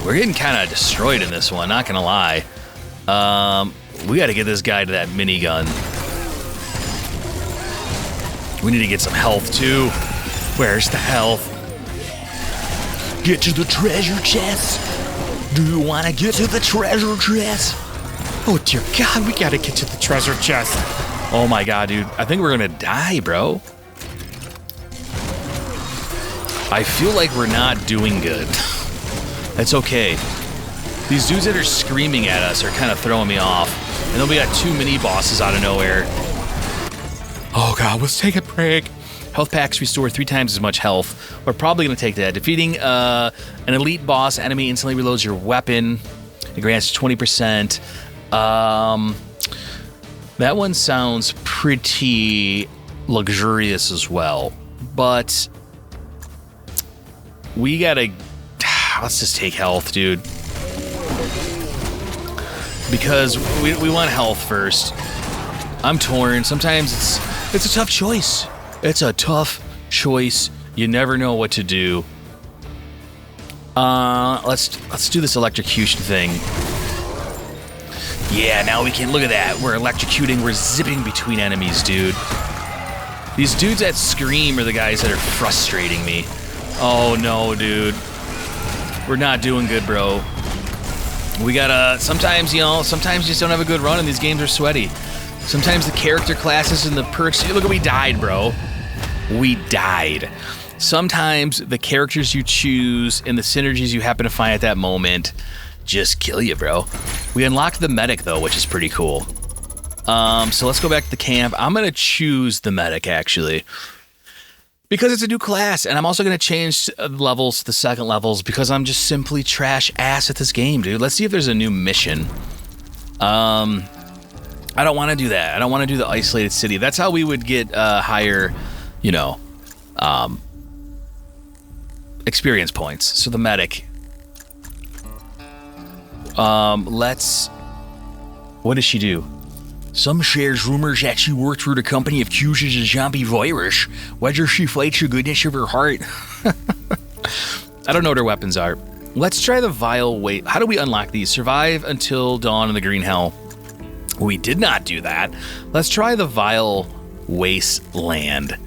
We're getting kind of destroyed in this one, not gonna lie. We gotta get this guy to that minigun. We need to get some health too. Where's the health? Get to the treasure chest. Do you wanna get to the treasure chest? Oh dear god, we gotta get to the treasure chest. Oh my god, dude. I think we're gonna die, bro. I feel like we're not doing good. That's okay. These dudes that are screaming at us are kind of throwing me off. And then we got 2 mini bosses out of nowhere. Oh god, let's take a break. Health packs restore 3 times as much health. We're probably going to take that. Defeating an elite boss enemy instantly reloads your weapon. It grants 20%. That one sounds pretty luxurious as well. But we gotta... Let's just take health, dude. Because we want health first. I'm torn. Sometimes it's a tough choice. It's a tough choice. You never know what to do. Let's do this electrocution thing. Yeah, now we can look at that. We're electrocuting. We're zipping between enemies, dude. These dudes that scream are the guys that are frustrating me. Oh no, dude. We're not doing good, bro. We gotta, sometimes you just don't have a good run and these games are sweaty. Sometimes the character classes and the perks... Look, we died, bro. We died. Sometimes the characters you choose and the synergies you happen to find at that moment just kill you, bro. We unlocked the medic, though, which is pretty cool. So let's go back to the camp. I'm going to choose the medic, actually. Because it's a new class, and I'm also going to change levels to the second levels because I'm just simply trash ass at this game, dude. Let's see if there's a new mission. I don't want to do that. I don't want to do the isolated city. That's how we would get higher, you know, experience points. So the medic. Let's... What does she do? Some shares rumors that she worked for the company of Q's a zombie virus. Whether she fights the goodness of her heart. I don't know what her weapons are. Let's try the vile wait. How do we unlock these? Survive until dawn in the green hell. We did not do that. Let's try the vile wasteland.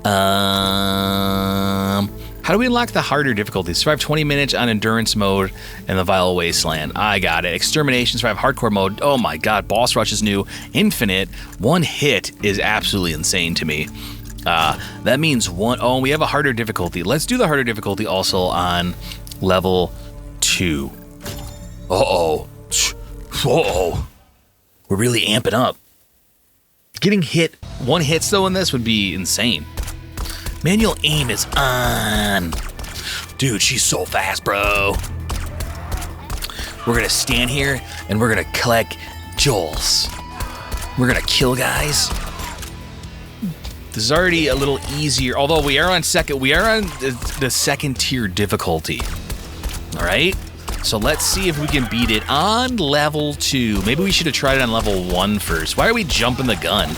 How do we unlock the harder difficulty? Survive 20 minutes on endurance mode and the vile wasteland. I got it. Extermination, survive hardcore mode. Oh my god, boss rush is new. Infinite. One hit is absolutely insane to me. That means one... Oh, we have a harder difficulty. Let's do the harder difficulty also on level 2. Uh-oh. Uh-oh. We're really amping up. Getting hit... One hits, though, in this would be insane. Manual aim is on. Dude, she's so fast, bro. We're gonna stand here, and we're gonna collect jewels. We're gonna kill guys. This is already a little easier, although we are on the second tier difficulty. All right, so let's see if we can beat it on level 2. Maybe we should have tried it on level 1 first. Why are we jumping the gun?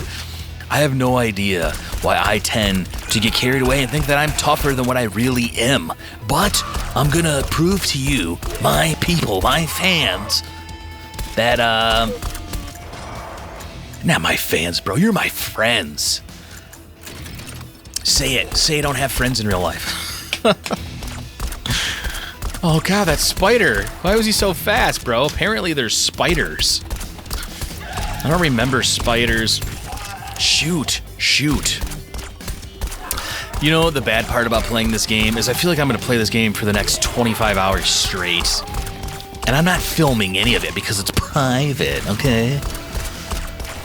I have no idea why I tend to get carried away and think that I'm tougher than what I really am. But I'm gonna prove to you, my people, my fans, that, not my fans, bro, you're my friends. Say it. Say I don't have friends in real life. Oh god, that spider. Why was he so fast, bro? Apparently there's spiders. I don't remember spiders. Shoot. You know, the bad part about playing this game is I feel like I'm going to play this game for the next 25 hours straight. And I'm not filming any of it because it's private, okay?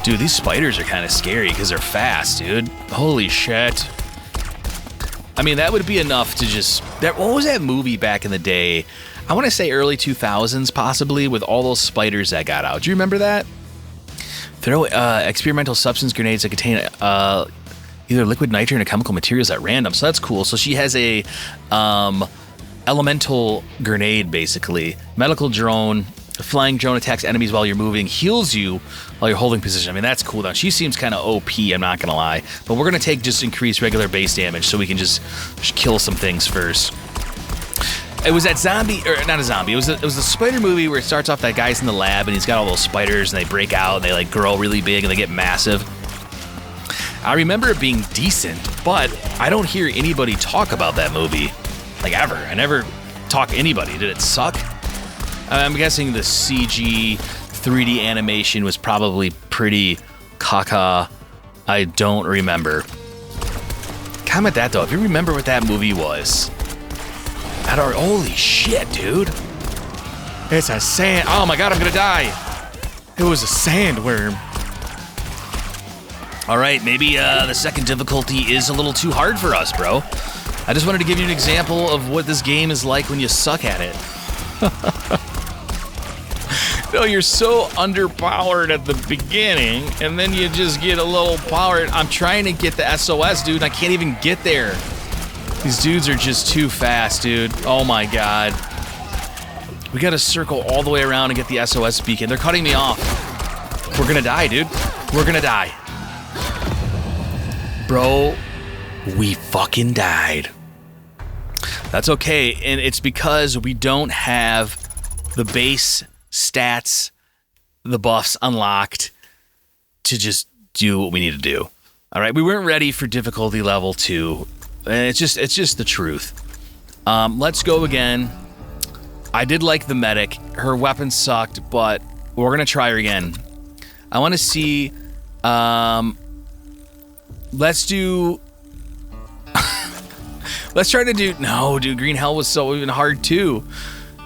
Dude, these spiders are kind of scary because they're fast, dude. Holy shit. I mean, that would be enough to just... What was that movie back in the day? I want to say early 2000s, possibly, with all those spiders that got out. Do you remember that? Throw experimental substance grenades that contain either liquid nitrogen or chemical materials at random. So that's cool. So she has a elemental grenade, basically. Medical drone. A flying drone attacks enemies while you're moving, heals you while you're holding position. I mean, that's cool, though. She seems kind of OP, I'm not going to lie. But we're going to take just increased regular base damage so we can just kill some things first. It was that zombie, or not a zombie, it was the spider movie where it starts off that guy's in the lab and he's got all those spiders and they break out and they like grow really big and they get massive. I remember it being decent, but I don't hear anybody talk about that movie, like ever. I never talk to anybody. Did it suck? I'm guessing the CG 3D animation was probably pretty caca. I don't remember. Comment that though, if you remember what that movie was. Holy shit, dude. It's a sand. Oh my god, I'm gonna die. It was a sandworm. All right, maybe the second difficulty is a little too hard for us, bro. I just wanted to give you an example of what this game is like when you suck at it. No, you're so underpowered at the beginning, and then you just get a little powered. I'm trying to get the SOS, dude, and I can't even get there. These dudes are just too fast, dude. Oh my god. We gotta circle all the way around and get the SOS beacon. They're cutting me off. We're gonna die, dude. We're gonna die. Bro, we fucking died. That's okay, and it's because we don't have the base stats, the buffs unlocked to just do what we need to do. All right, we weren't ready for difficulty level 2. And it's just the truth. Let's go again. I did like the medic. Her weapon sucked, but we're gonna try her again. I want to see Let's do... Let's try to do... No, dude, Green Hell was so even hard, too.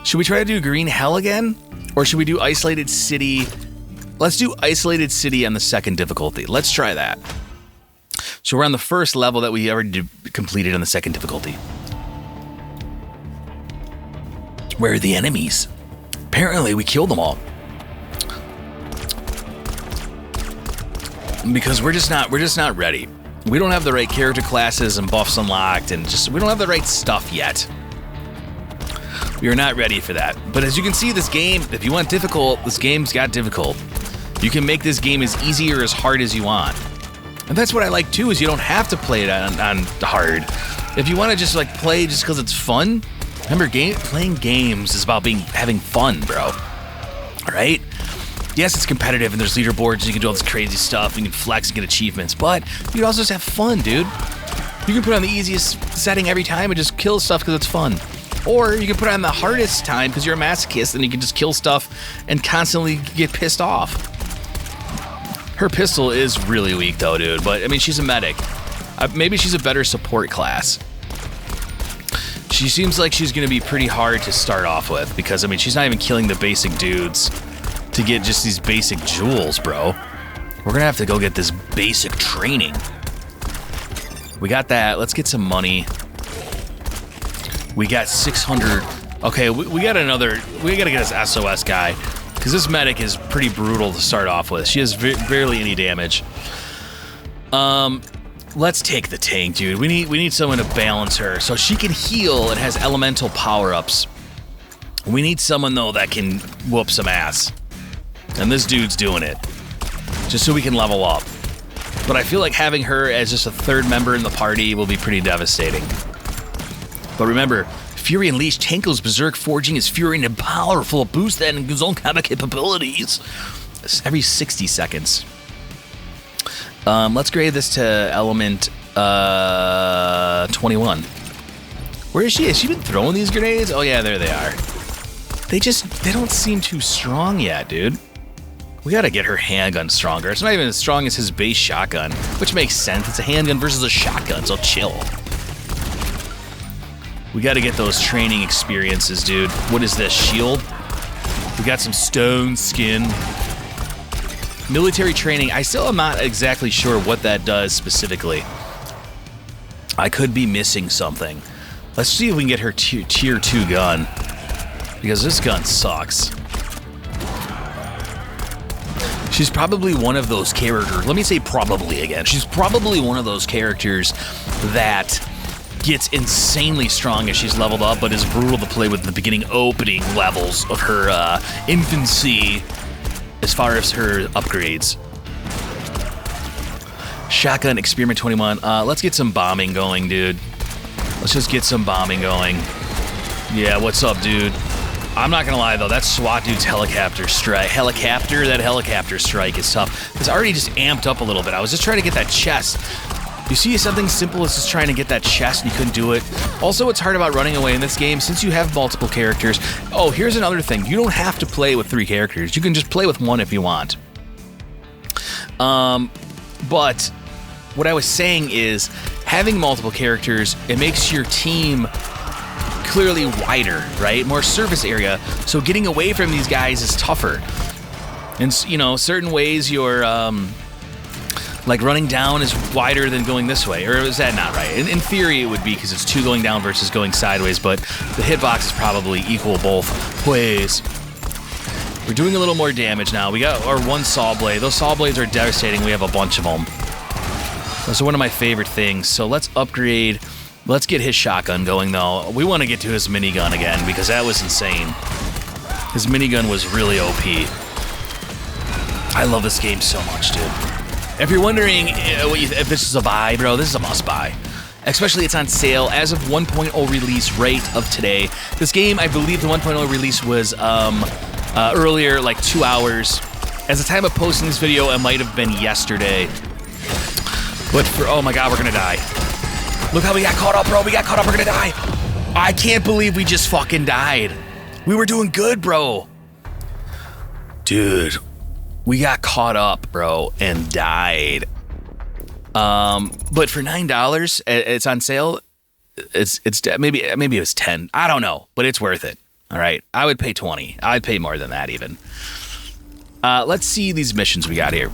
Should we try to do Green Hell again? Or should we do Isolated City? Let's do Isolated City on the second difficulty. Let's try that. So we're on the first level that we already completed on the second difficulty. Where are the enemies? Apparently, we killed them all. Because we're just not ready. We don't have the right character classes and buffs unlocked, and we don't have the right stuff yet. We are not ready for that. But as you can see, this game, if you want difficult, this game's got difficult. You can make this game as easy or as hard as you want. And that's what I like too, is you don't have to play it on hard. If you want to just like play just because it's fun, remember playing games is about having fun, bro. All right? Yes, it's competitive and there's leaderboards and you can do all this crazy stuff and you can flex and get achievements, but you can also just have fun, dude. You can put on the easiest setting every time and just kill stuff because it's fun. Or you can put it on the hardest time because you're a masochist and you can just kill stuff and constantly get pissed off. Her pistol is really weak though, dude, but I mean, she's a medic. Maybe she's a better support class. She seems like she's gonna be pretty hard to start off with because, I mean, she's not even killing the basic dudes to get just these basic jewels, bro. We're gonna have to go get this basic training. We got that. Let's get some money. We got 600. Okay, we got another. We gotta get this SOS guy because this medic is pretty brutal to start off with. She has barely any damage. Let's take the tank, dude. We need someone to balance her so she can heal and has elemental power-ups. We need someone though that can whoop some ass, and this dude's doing it just so we can level up. But I feel like having her as just a third member in the party will be pretty devastating. But remember, Fury Unleashed, Tanko's Berserk Forging is Fury and powerful boost that and his own kind of capabilities. It's every 60 seconds. Let's grade this to element 21. Where is she? Has she been throwing these grenades? Oh yeah, there they are. They don't seem too strong yet, dude. We gotta get her handgun stronger. It's not even as strong as his base shotgun, which makes sense. It's a handgun versus a shotgun, so chill. We gotta get those training experiences, dude. What is this, shield? We got some stone skin. Military training, I still am not exactly sure what that does specifically. I could be missing something. Let's see if we can get her tier 2 gun, because this gun sucks. She's probably one of those characters, let me say probably again, she's probably one of those characters that gets insanely strong as she's leveled up, but is brutal to play with the beginning opening levels of her infancy as far as her upgrades. Shotgun Experiment 21. Let's get some bombing going, dude. Let's just get some bombing going. Yeah, what's up, dude? I'm not gonna lie though, that SWAT dude's helicopter strike. That helicopter strike is tough. It's already just amped up a little bit. I was just trying to get that chest. You see something simple as just trying to get that chest and you couldn't do it. Also, what's hard about running away in this game, since you have multiple characters. Oh, here's another thing. You don't have to play with 3 characters. You can just play with 1 if you want. But what I was saying is, having multiple characters, it makes your team clearly wider, right? More surface area. So getting away from these guys is tougher. And, you know, certain ways you're, like running down is wider than going this way, or is that not right? In theory, it would be because it's 2 going down versus going sideways, but the hitbox is probably equal both ways. We're doing a little more damage now. We got our 1 saw blade. Those saw blades are devastating. We have a bunch of them. Those are one of my favorite things. So let's upgrade. Let's get his shotgun going, though. We want to get to his minigun again because that was insane. His minigun was really OP. I love this game so much, dude. If you're wondering if this is a buy, bro, this is a must buy. Especially it's on sale as of 1.0 release rate of today. This game, I believe the 1.0 release was earlier, like 2 hours. As the time of posting this video, it might have been yesterday. But oh my god, we're gonna die. Look how we got caught up, bro. We got caught up, we're gonna die. I can't believe we just fucking died. We were doing good, bro. Dude, we got caught up, bro, and died. But for $9, it's on sale. It's maybe it was 10. I don't know, but it's worth it. All right, I would pay 20. I'd pay more than that even. Let's see these missions we got here.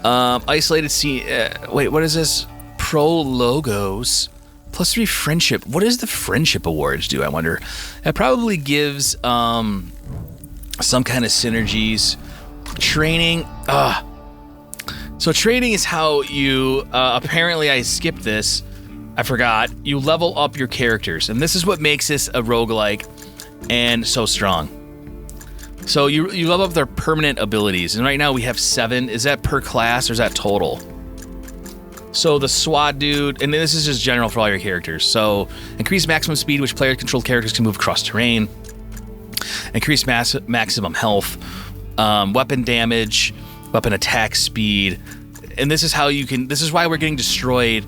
Isolated scene. Wait, what is this? Pro logos. +3 friendship. What does the friendship awards do, I wonder? It probably gives some kind of synergies. Training. So training is how you, apparently I skipped this. I forgot. You level up your characters. And this is what makes this a roguelike and so strong. So you level up their permanent abilities. And right now we have 7. Is that per class or is that total? So the SWAT dude, and this is just general for all your characters. So increase maximum speed, which player-controlled characters can move across terrain. Increase maximum health, weapon damage, weapon attack speed, and this is how you can. This is why we're getting destroyed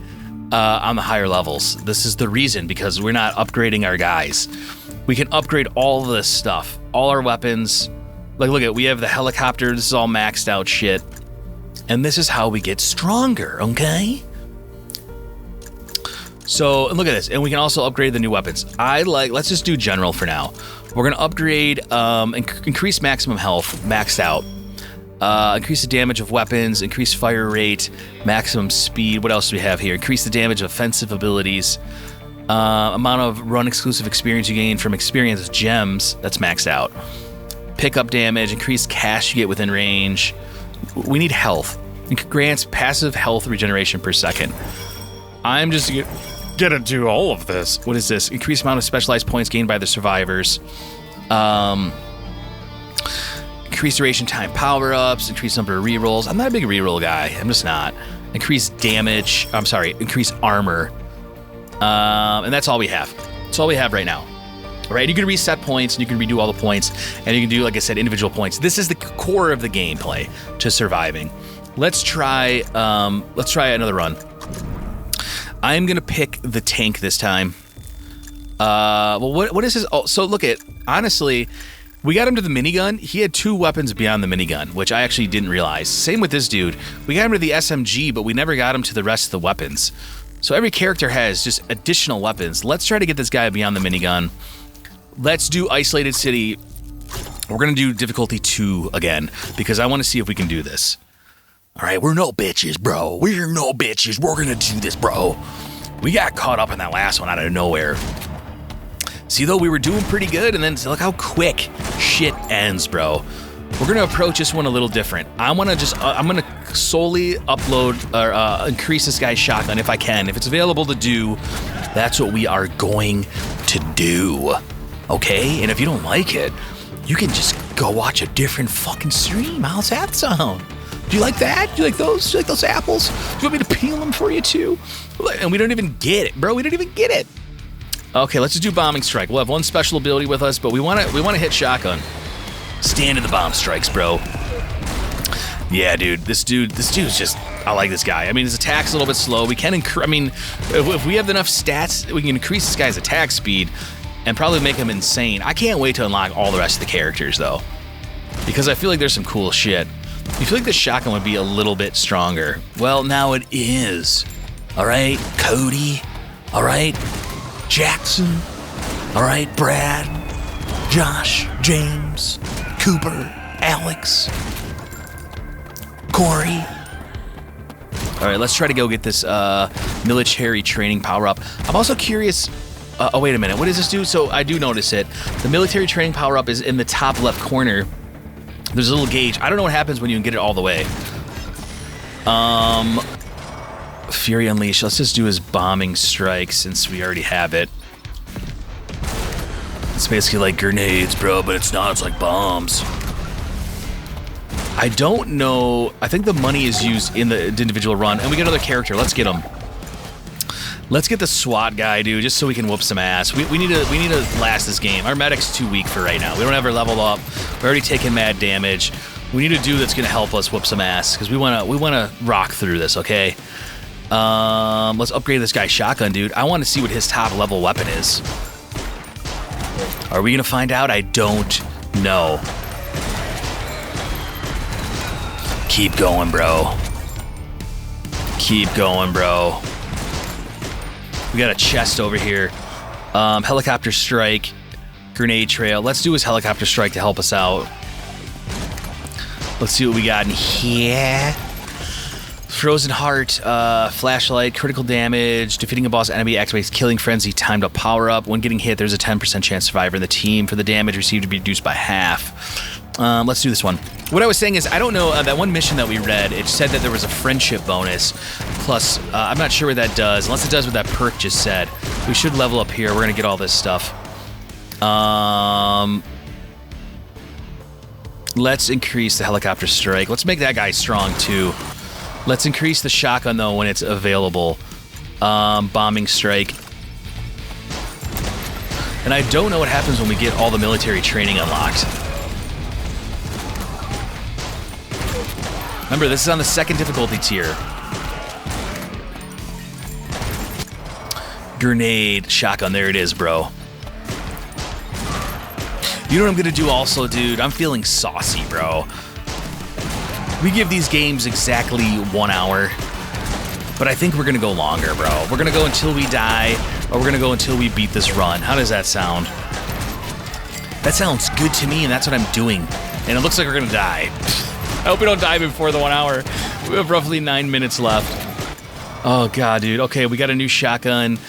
on the higher levels. This is the reason, because we're not upgrading our guys. We can upgrade all this stuff, all our weapons. Like, look at, we have the helicopter. This is all maxed out shit. And this is how we get stronger, okay? So, and look at this. And we can also upgrade the new weapons. Let's just do general for now. We're going to upgrade, increase maximum health, maxed out. Increase the damage of weapons, increase fire rate, maximum speed. What else do we have here? Increase the damage of offensive abilities. Amount of run exclusive experience you gain from experience gems. That's maxed out. Pickup damage, increase cash you get within range. We need health. It grants passive health regeneration per second. I'm just gonna do all of this. What is this? Increased amount of specialized points gained by the survivors. Increased duration time power-ups. Increased number of rerolls. I'm not a big reroll guy. I'm just not. Increased damage. I'm sorry. Increased armor. And that's all we have. That's all we have right now. All right, you can reset points, and you can redo all the points, and you can do, like I said, individual points. This is the core of the gameplay to surviving. Let's try another run. I'm gonna pick the tank this time. Well, what is his? Oh, so look at, honestly, we got him to the minigun. He had 2 weapons beyond the minigun, which I actually didn't realize. Same with this dude. We got him to the SMG, but we never got him to the rest of the weapons. So every character has just additional weapons. Let's try to get this guy beyond the minigun. Let's do Isolated City. We're going to do difficulty 2 again, because I want to see if we can do this. All right, we're no bitches, bro. We're no bitches. We're going to do this, bro. We got caught up in that last one out of nowhere. See, though, we were doing pretty good, and then look how quick shit ends, bro. We're going to approach this one a little different. I'm going to solely upload or increase this guy's shotgun if I can. If it's available to do, that's what we are going to do. Okay? And if you don't like it, you can just go watch a different fucking stream. How's that sound? Do you like that? Do you like those? Do you like those apples? Do you want me to peel them for you too? And we don't even get it, bro. We don't even get it. Okay, let's just do bombing strike. We'll have one special ability with us, but we want to hit shotgun. Stand in the bomb strikes, bro. Yeah, dude. This dude's just, I like this guy. I mean, his attack's a little bit slow. We can I mean, if we have enough stats, we can increase this guy's attack speed and probably make him insane. I can't wait to unlock all the rest of the characters, though, because I feel like there's some cool shit. You feel like the shotgun would be a little bit stronger. Well, now it is. All right, Cody. All right, Jackson. All right, Brad, Josh, James, Cooper, Alex, Corey. All right, let's try to go get this military training power-up. I'm also curious. Oh, wait a minute. What does this do? So I do notice it. The military training power-up is in the top left corner. There's a little gauge. I don't know what happens when you can get it all the way. Fury Unleashed. Let's just do his bombing strike since we already have it. It's basically like grenades, bro, but it's not. It's like bombs. I don't know. I think the money is used in the individual run, and we get another character. Let's get him. Let's get the SWAT guy, dude, just so we can whoop some ass. We need to last this game. Our medic's too weak for right now. We don't have her leveled up. We're already taking mad damage. We need a dude that's gonna help us whoop some ass because we wanna rock through this, okay? Let's upgrade this guy's shotgun, dude. I want to see what his top level weapon is. Are we gonna find out? I don't know. Keep going, bro. Keep going, bro. We got a chest over here. Helicopter strike, grenade trail. Let's do his helicopter strike to help us out. Let's see what we got in here. Frozen Heart, flashlight, critical damage, defeating a boss enemy activates killing frenzy, timed up power up. When getting hit, there's a 10% chance survivor in the team for the damage received to be reduced by half. Let's do this one. What I was saying is, I don't know, that one mission that we read, it said that there was a friendship bonus. Plus, I'm not sure what that does, unless it does what that perk just said. We should level up here. We're gonna get all this stuff. Let's increase the helicopter strike. Let's make that guy strong too. Let's increase the shotgun though when it's available. Bombing strike. And I don't know what happens when we get all the military training unlocked. Remember, this is on the 2nd difficulty tier. Grenade, shotgun, there it is, bro. You know what I'm gonna do also, dude? I'm feeling saucy, bro. We give these games exactly 1 hour, but I think we're gonna go longer, bro. We're gonna go until we die, or we're gonna go until we beat this run. How does that sound? That sounds good to me, and that's what I'm doing. And it looks like we're gonna die. I hope we don't die before the 1 hour. We have roughly 9 minutes left. Oh god, dude. Okay, we got a new shotgun.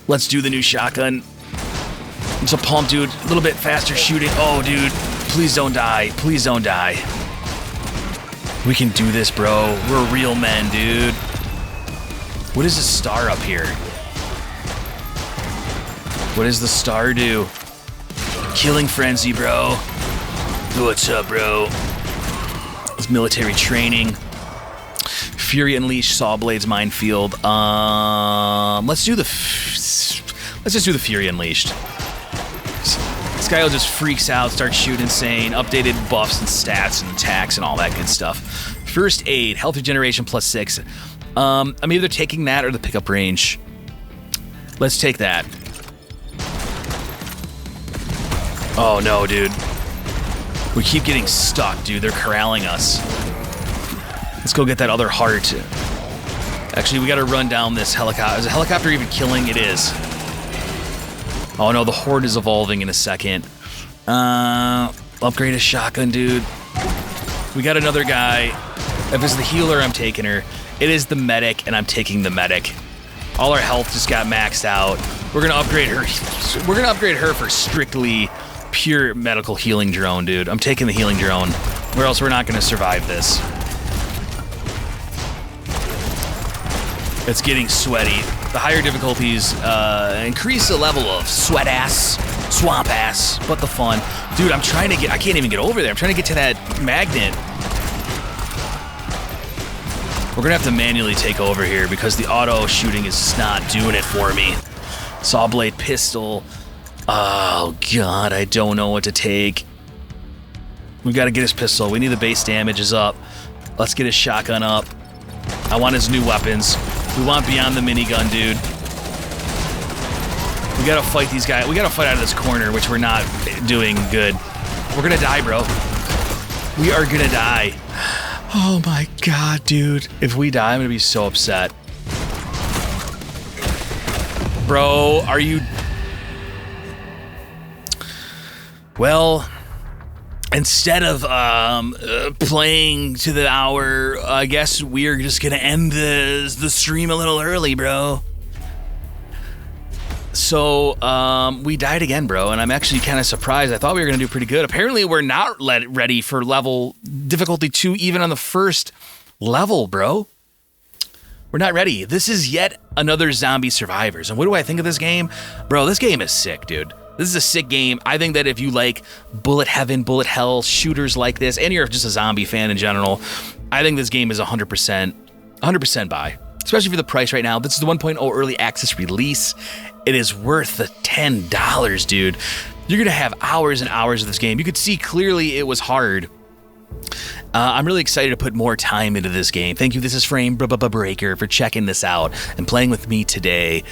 Let's do the new shotgun. It's a pump, dude. A little bit faster shooting. Oh, dude. Please don't die. Please don't die. We can do this, bro. We're real men, dude. What is this star up here? What does the star do? Killing frenzy, bro. What's up, bro? It's military training. Fury Unleashed, Saw Blades, Minefield. Let's just do the Fury Unleashed. This guy just freaks out, starts shooting insane, updated buffs and stats and attacks and all that good stuff. First aid, health regeneration +6. I'm either taking that or the pickup range. Let's take that. Oh no, dude. We keep getting stuck, dude. They're corralling us. Let's go get that other heart. Actually, we gotta run down this helicopter. Is a helicopter even killing? It is. Oh no, the horde is evolving in a second. Upgrade a shotgun, dude. We got another guy. If it's the healer, I'm taking her. It is the medic, and I'm taking the medic. All our health just got maxed out. We're gonna upgrade her. We're gonna upgrade her for strictly pure medical healing drone, dude. I'm taking the healing drone, or else we're not gonna survive this. It's getting sweaty. The higher difficulties increase the level of sweat ass, swamp ass, but the fun. Dude, I'm trying to get, I can't even get over there. I'm trying to get to that magnet. We're gonna have to manually take over here because the auto shooting is just not doing it for me. Saw blade pistol. Oh god, I don't know what to take. We gotta get his pistol. We need the base damages up. Let's get his shotgun up. I want his new weapons. We want beyond the minigun, dude. We gotta fight these guys. We gotta fight out of this corner, which we're not doing good. We're gonna die, bro. We are gonna die. Oh my god, dude. If we die, I'm gonna be so upset. Bro, are you... Well, instead of playing to the hour, I guess we're just gonna end the stream a little early, bro. So, we died again, bro, and I'm actually kind of surprised. I thought we were gonna do pretty good. Apparently, we're not ready for level difficulty 2 even on the first level, bro. We're not ready. This is yet another Zombie Survivors. And what do I think of this game? Bro, this game is sick, dude. This is a sick game. I think that if you like bullet heaven, bullet hell, shooters like this, and you're just a zombie fan in general, I think this game is 100% buy. Especially for the price right now. This is the 1.0 early access release. It is worth the $10, dude. You're gonna have hours and hours of this game. You could see clearly it was hard. I'm really excited to put more time into this game. Thank you. This is FrameBreaker for checking this out and playing with me today.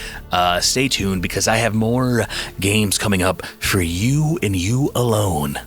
Stay tuned because I have more games coming up for you and you alone.